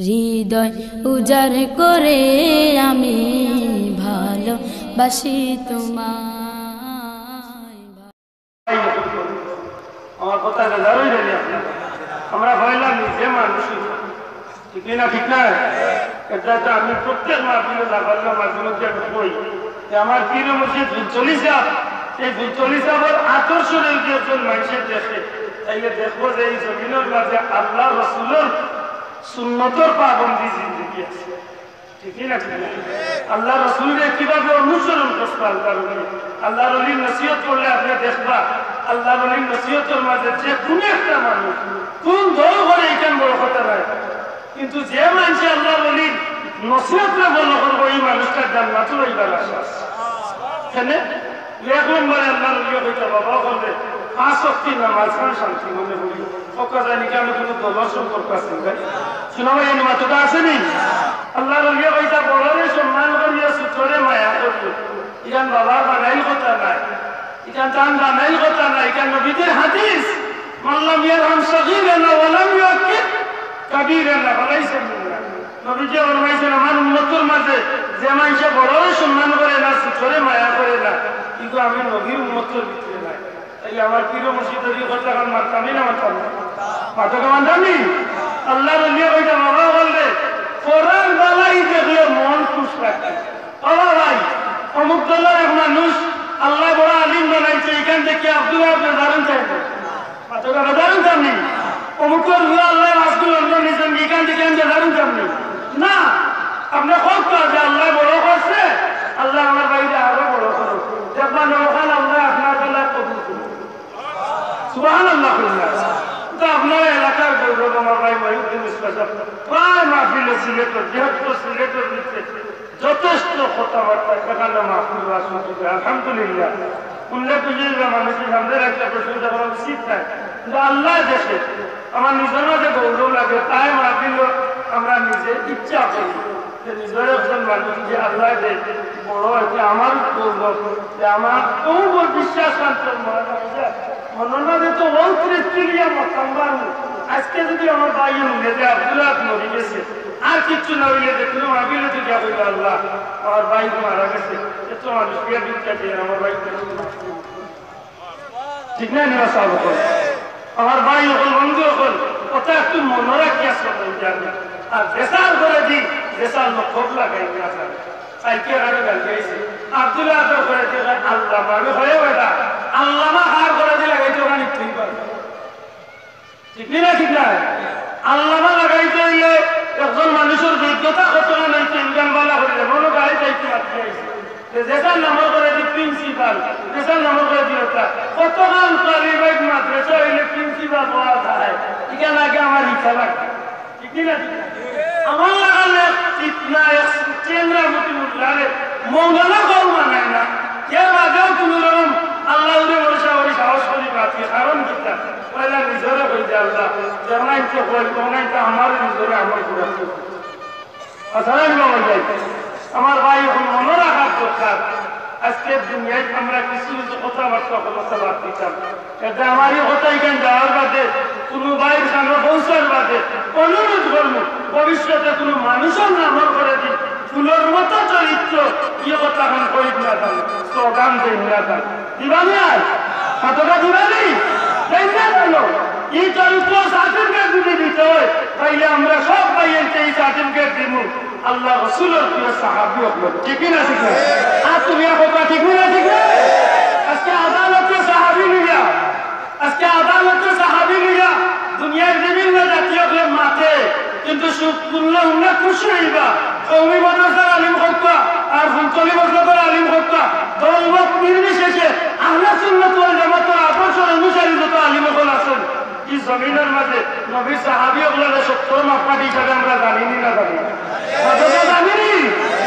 হৃদয় উজাড় করে আমি ভালোবাসি তোমায়। আমার কথা দাঁড়াই জানি আমরা ভাইলাম নিজে মানুষ ঠিক না, ঠিক না? এটা তো আমি প্রত্যেক মাহফিলে লাগালাম, মাঝে আমি কই যে আমার পীর মুর্শিদ ফুলতলি সাহেব, এই ফুলতলি সাহেবের আদর্শের যে একজন মানুষের দেখে তাইলে দেখবো যে এই জমিনের মাঝে আল্লাহ রসুলের সুন্নতর পাবন্দি জিন্দগি আছে। ঠিকই না, ঠিক না? আল্লাহ রসুলের কিভাবে অনুসরণ করছে আল্লাহ রলির নসিহত করলে আপনি দেখবা আল্লাহ রলির নসিহতের মাঝে যে কোন একটা মানুষ কোন দল করে এইখান বড় কথা নয়, কিন্তু যে মানুষ আল্লাহ রলির নসিহতরে বলো করবো এই মানুষটার জান্নাতুল এইবার আশা এখানে এক নম্বরে আল্লাহ রলিও হইতে বাবা করবে 5 ওয়াক্ত নামাজ খান শান্তি মনে বলি ওকা জানি কেন কোনো দলের সম্পর্ক আছে ভাই শোনা ভাই এই মাত্রটা আসেনি। আল্লাহ রলিও হইতে বড়রে সম্মান করিয়া সুতরে মায়া করবে ইরান বাবা বানাইল কথা নাই, ইরান টান বানাইল কথা নাই, ইরান নবীদের হাদিস মাল্লাম ইয়ারহাম সগীরানা ওয়ালাম ইয়াকিব কাবীরানা ফালাইসা মিন্না। নবীজি ফরমাইছেন আমার উম্মতের মাঝে যে মানুষ বড়রে সম্মান করে না সুতরে মায়া করে না, কিন্তু আমি নবীর উম্মতের ভিতরে নাই। তাই আমার পীর মুর্শিদের কথা কান মানতামই না মানতাম না মাথা মানতামই। আল্লাহ রলিয়া কইতা বাবা বললে কোরআন বালাই দেখলে মন খুশ রাখে। বাবা ভাই অমুক দলের এক মানুষ আল্লাহ বড় আলিম বানাইছে, এখান থেকে আব্দুল্লাহ আপনি দারুণ চাইবে মাথা কথা দারুণ চাননি, অমুকের আল্লাহ রাসূল অন্তর নিছেন এখান থেকে আমি দারুণ চাননি না। আপনি খুব কাজে আল্লাহ বড় করছে, আল্লাহ আমার বাইরে আরো বড় করো দেখবেন ওখানে আল্লাহ আপনার বেলা কবুল করুন সুবহানাল্লাহ। তো আপনার এলাকার গৌরব আমার ভাই মহিউদ্দিন ইসলাম প্রায় মাহফিলে সিলেটের বৃহত্তর সিলেটের ভিতরে যথেষ্ট কথাবার্তা এখানে মাহফিল রাজনীতি আলহামদুলিল্লাহ উল্লেখ বুঝিয়ে মানুষের সামনে একটা প্রশংসা করা উচিত নাই, কিন্তু আল্লাহ দেখে আমার নিজের মাঝে গৌরব লাগে তাই মাহফিল আমরা নিজে ইচ্ছা করি যে নিজের একজন মানুষ যে আল্লাহ দে বড় হয়েছে আমার গৌরব যে আমার খুব বিশ্বাস মনে তো আজকে যদি আমার ভাই যে আব্দুল্লাহ মরে গেছে আর কিচ্ছু না হইলে দেখলো মাহফিলে তো যা হইল আল্লাহ আমার ভাই মারা গেছে এত মানুষ বিয়ে দিতে আমার ভাই ঠিক না নেওয়া সাল আমার ভাই হল বন্ধু হল কথা একটু মনে রাখিয়া জানি আর দেশাল করে দিই দেশাল খুব লাগাই সাইকে আরো গাল গেছে আব্দুল্লাহ তো করে দিয়ে আল্লাহ মারে হয়ে বেটা আল্লামা হার করে দিয়ে লাগাইতে ওখানে ঠিক পারবে ঠিক না, ঠিক না? আল্লামা লাগাইতে হইলে একজন মানুষের যোগ্যতা কত নাই ইনকাম বালা করিলে মনে গাড়ি চাইতে মাত্র দেশার নাম করে দি প্রিন্সিপাল দেশার নাম করে দিল কত গান তালিবাইক মাদ্রাসা হইলে প্রিন্সিপাল হওয়া যায় এখানে আগে আমার ইচ্ছা লাগবে ঠিক না, ঠিক না? আমার লাগালে চিপনা চেংরা মতি মুখলারে মঙ্গলা কল মানায় না এর আগেও তুমি রকম আল্লাহ উড়ে বসা ওই সাহস করি পাচ্ছি কারণ কিতা পয়লা নিজরে হইতে আল্লাহ যেমনটা হই তেমনটা আমার নিজরে আমার করে আসারাই বাবা যাই আমার ভাই মনে রাখার দরকার আজকে দুনিয়ায় আমরা কিছু কিছু কথাবার্তা দিতাম এটা আমারই কথা এখানে যাওয়ার বাদে কোনো ভাইয়ের সামনে পৌঁছার বাদে অনুরোধ করবো ভবিষ্যতে কোনো মানুষের নাম করে দিন ফুলের মতো চরিত্র ইয়ে কথা এখন করি না দাম স্লোগান দেই না দাম দিবানি আর কতটা দিবানি এই চরিত্র সার্টিফিকেট যদি দিতে হয় তাইলে আমরা সব ভাইয়েরকে এই সার্টিফিকেট দিব আল্লাহ রসুলের প্রিয় সাহাবী হল ঠিক না, ঠিক না? আর তুমি কথা ঠিক না, ঠিক না? আজকে আদালতে সাহাবী নিয়া আজকে আদালতে সাহাবী নিয়া দুনিয়ার বিভিন্ন জাতীয় মাঠে কিন্তু শুনলে উল্লেখ খুশি হইবা কওমি মাদ্রাসার আলিম হত্যা আর ফুলতলি মাদ্রাসার আলিম হত্যা দলমত নির্বিশেষে আহলে সুন্নাত ওয়াল জামাতের আদর্শের অনুসারী যত আলিম হল আছেন এই জমিনের মাঝে নবী সাহাবী ওগুলো সত্তর মাপকাঠি হিসাবে আমরা জানিনি না জানি কতটা জানিনি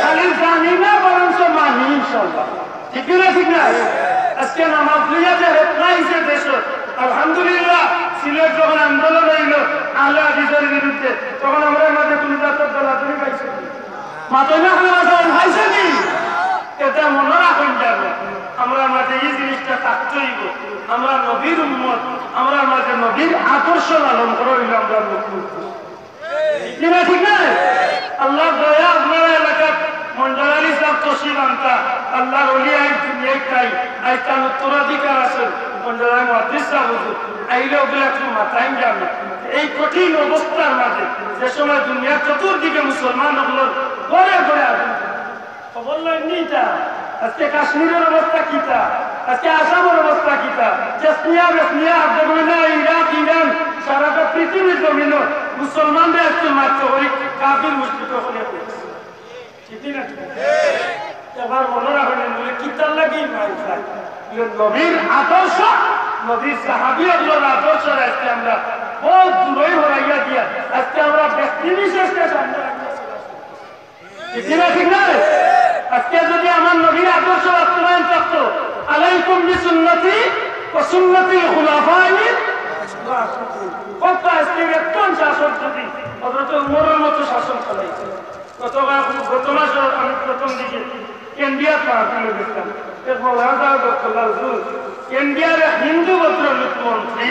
খালি জানি না বরং মানি ইনশাআল্লাহ ঠিক না, ঠিক না? আজকে নামাজ লইয়া যে হেতনাইছে দেশ আলহামদুলিল্লাহ সিলেট যখন আন্দোলন হইল আহলে হাদিসের বিরুদ্ধে তখন আমরা মাঝে কোনো জাতের দলাদলি পাইছি মাথায় না পাইছে নি এটা মনে রাখুন যাবে আমরা মাঝে এই জিনিসটা থাকতে হইব আমরা নবীর উম্মত আমরা মাঝে নবীর আদর্শ লালন করে হইল আমরা ঠিক না, ঠিক না? মানতা আল্লাহর ওলি আই দুনিয়ায় তাই আই তার উত্তরাধিকার আছে পঞ্জাবের মাদ্রাসা হুজুর আইলে ওগুলো একটু মাথায় যাবে এই কঠিন অবস্থার মাঝে যে সময় দুনিয়ার চতুর্দিকে মুসলমান ওগুলোর ঘরে ঘরে আগুন খবর লাগনি তা আজকে কাশ্মীরের অবস্থা কিতা আজকে আসামের অবস্থা কিতা চেসনিয়া আফগানিস্তান ইরাক ইরান সারাটা পৃথিবীর জমিন মুসলমানদের আজকে মাত্র ওই কাফির মুশরিক হলে ঠিক না এবার মনে রাখবেন বলে কিতার লাগি মাই খাই নবীর আদর্শ নবীর সাহাবীদের আদর্শ আজকে আমরা বহুত দূরে হরাইয়া দিয়া আজকে আমরা ব্যক্তি বিশেষকে সামনে ঠিক না আজকে যদি আমার নবীর আদর্শ বাস্তবায়ন থাকত আলাইকুম বিসুন্নতি ওয়া সুন্নাতিল খুলাফায়ে কত আজকে একজন শাসক যদি হযরত উমরের মতো শাসন চালাইছে গত মাসে আমি প্রথম দিকে ইন্ডিয়া পার্টিলে দেখতাম ইন্ডিয়ার হিন্দু ভদ্রলোক মন্ত্রী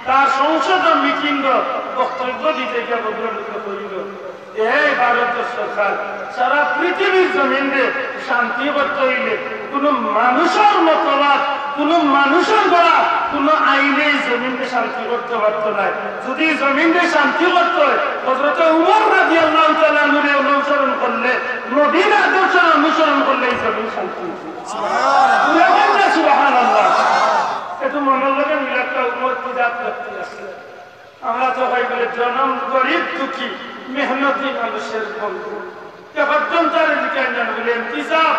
তার সংসদের মিটিং বক্তব্য দিতে গিয়ে ভদ্রলোক করিল এই ভারতের সরকার সারা পৃথিবীর জমিনে শান্তি করতে হইলে কোন মানুষের মতবাদ কোন মানুষের দ্বারা কোন আইনে জমিনে শান্তি করতে পারত না যদি জমিনে শান্তি করতে হয় হযরত উমর রাদিয়াল্লাহু তাআলা নূরে অনুসরণ করলে নবীর আদর্শ অনুসরণ করলে এই জমিন শান্তি সুবহানাল্লাহ সুবহানাল্লাহ এত মনের লগে মিলাদটা উমর পূজা করতে আসলে আমরা তো ভাই বলে জনম গরিব দুঃখী মেহনতি মানুষের বন্ধু পর্যন্ত বলেন কি সাহেব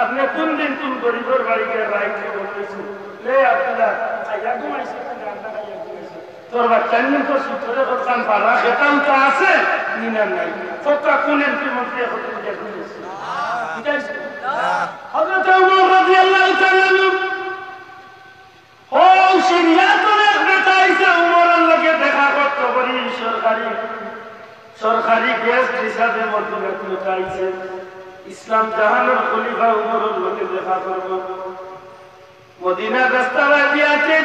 আপনি কোন দিন কোন গরিবের বাড়ি গিয়ে রাইতে বলতেছেন লে আপনারা খাইয়া ঘুমাইছে তোর বাচ্চা তো সূত্রে করতাম পারা খেতাম তো আছে নিনার নাই ফোকা কোন এমপি মন্ত্রী হতে ঘুমিয়েছে ঠিক আছে হযরত ওমর রাদিয়াল্লাহু তাআলা ও সিরিয়াতের এক নেতা আইসা উমরের লগে দেখা করতে পারি সরকারি গেস্ট হিসাবে মদিনাতে উঠাইছে ইসলাম জাহানের খলিফা উমরের লগে দেখা করব মদিনার রাস্তা বাদিয়াতে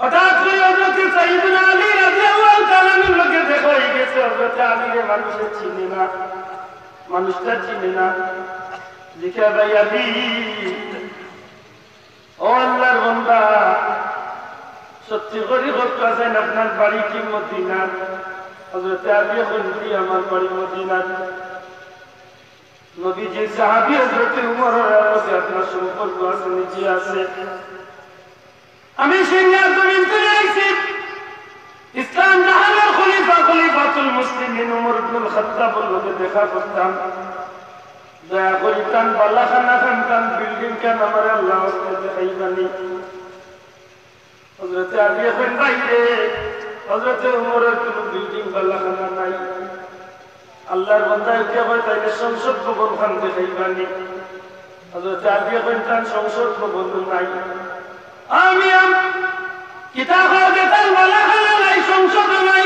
হঠাৎ করে হযরত সাইয়েদনা আলী রাদিয়াল্লাহু তাআলা এর লগে দেখা হয়ে গেছে হযরত আলীকে মানুষে চিনে না মানুষটা চিনে না লিখা ভাই আলী ও আল্লাহর বান্দা সত্যি করে বলতেছেন আপনার বাড়ি কি মদিনা হযরত আলী বলছি আমার বাড়ি মদিনা নবীজি সাহাবী হযরত উমরের সাথে আপনার সম্পর্ক আছে নিচে আছে আমি সিরিয়া জমিন থেকে আইছি ইসলাম জাহানের খলিফাতুল মুসলিমিন উমর ইবনুল খাত্তাবের লগে দেখা করতাম দয়া করে কান বালাখানা খান বিল্ডিং কান আমার আল্লাহ ওকে দেখাইবানি হযরত আলী এখন বাইরে হযরত উমরের কোনো বিল্ডিং বালাখানা নাই আল্লাহর বান্দাকে কয় তাইলে সংসদ ভবন খান দেখাইবানি হযরত আলী এখন তার সংসদ ভবন নাই আমি কিতাব দেখার বালাখানা নাই সংসদ নাই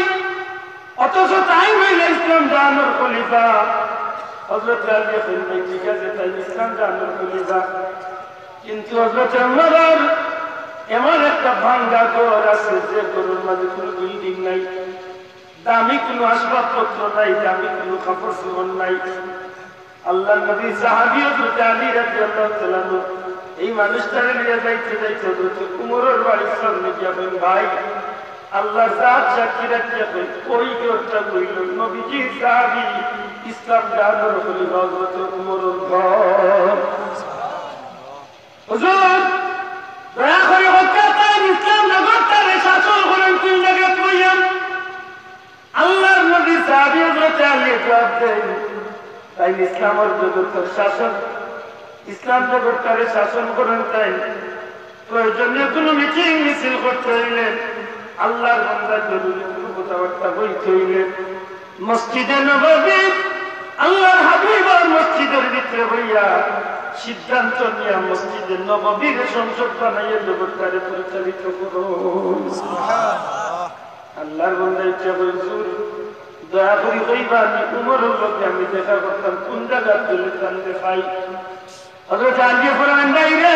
অথচ তাই হইলে ইসলাম জাহানের খলিফা হযরত আলী এখন ঠিক আছে তাই ইসলাম জাহানের খলিফা কিন্তু হযরত উমরের এমন একটা ভাঙ্গা ঘর আছে যে ঘরের মাঝে কোনো বিল্ডিং নাই দামি কোনো আসবাবপত্র নাই দামি কোনো কাপড় চোপড় নাই আল্লাহ নবী সাহাবী হযরত আলী রাদিয়াল্লাহু তাআলা এই মানুষটারে নিয়ে যাইতে হযরত উমরের বাড়ির সামনে গিয়া বলেন ভাই আল্লাহর জাত সাক্ষী রাখিয়া কই ওই ঘরটা কইল নবীজি সাহাবী ইসলাম জাহানের খলিফা হযরত উমরের ঘর হুজুর দয়া করে হত্যাকারী ইসলাম জগৎটারে শাসন করেন কোন জায়গায় কইয়াম আল্লাহর নবী সাহাবী হযরত আলী জবাব দেন তাই ইসলামের জগতের শাসন ইসলাম জগৎটারে শাসন করেন তাই প্রয়োজনীয় কোনো মিটিং মিছিল করতে হইলে আল্লাহর বান্দা জরুরি কোনো কথাবার্তা বলতে হইলে মসজিদে নববী আল্লাহর হাবিব আর মসজিদের ভিতরে হইয়া সিদ্ধান্ত নিয়ে মসজিদের নববীর সংসদ বানাইয়া জগৎটারে পরিচালিত করুন আল্লাহর বান্দা ইচ্ছা করেছিল দয়া করি কইবা আমি উমরের লোকে আমি দেখা করতাম কোন জায়গা তুলে তান দেখাই হযরত আলী ফরমান বাইরে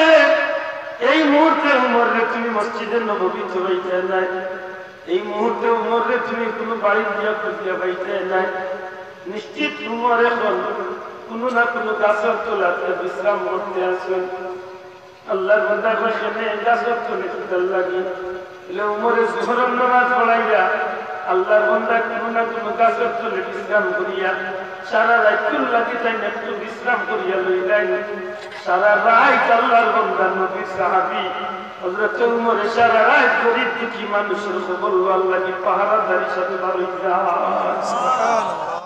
এই মুহূর্তে উমরে তুমি মসজিদের নববীতে হইতে নাই এই মুহূর্তে উমরে তুমি কোনো বাড়ি দিয়া খুঁজিয়া পাইতে নাই নিশ্চিত উমর এখন কোনো না কোনো গাছের তোলাতে বিশ্রাম করতে আসেন। আল্লাহর বান্দা কইছেন এই গাছের তোলে কিতাল লাগি এলে উমরে জোহরের নামাজ পড়াইয়া আল্লাহর বান্দা কোনো না কোনো গাছের তোলে বিশ্রাম করিয়া সারা রাত লাগি তাই একটু বিশ্রাম করিয়া লইলেন। সারা রাত আল্লাহর বান্দা নবী সাহাবী হযরত উমর সারা রাত গরীব দুঃখী মানুষের খবর আল্লাহ কি পাহারাদারি সাথে বাড়াইয়া। সুবহানাল্লাহ।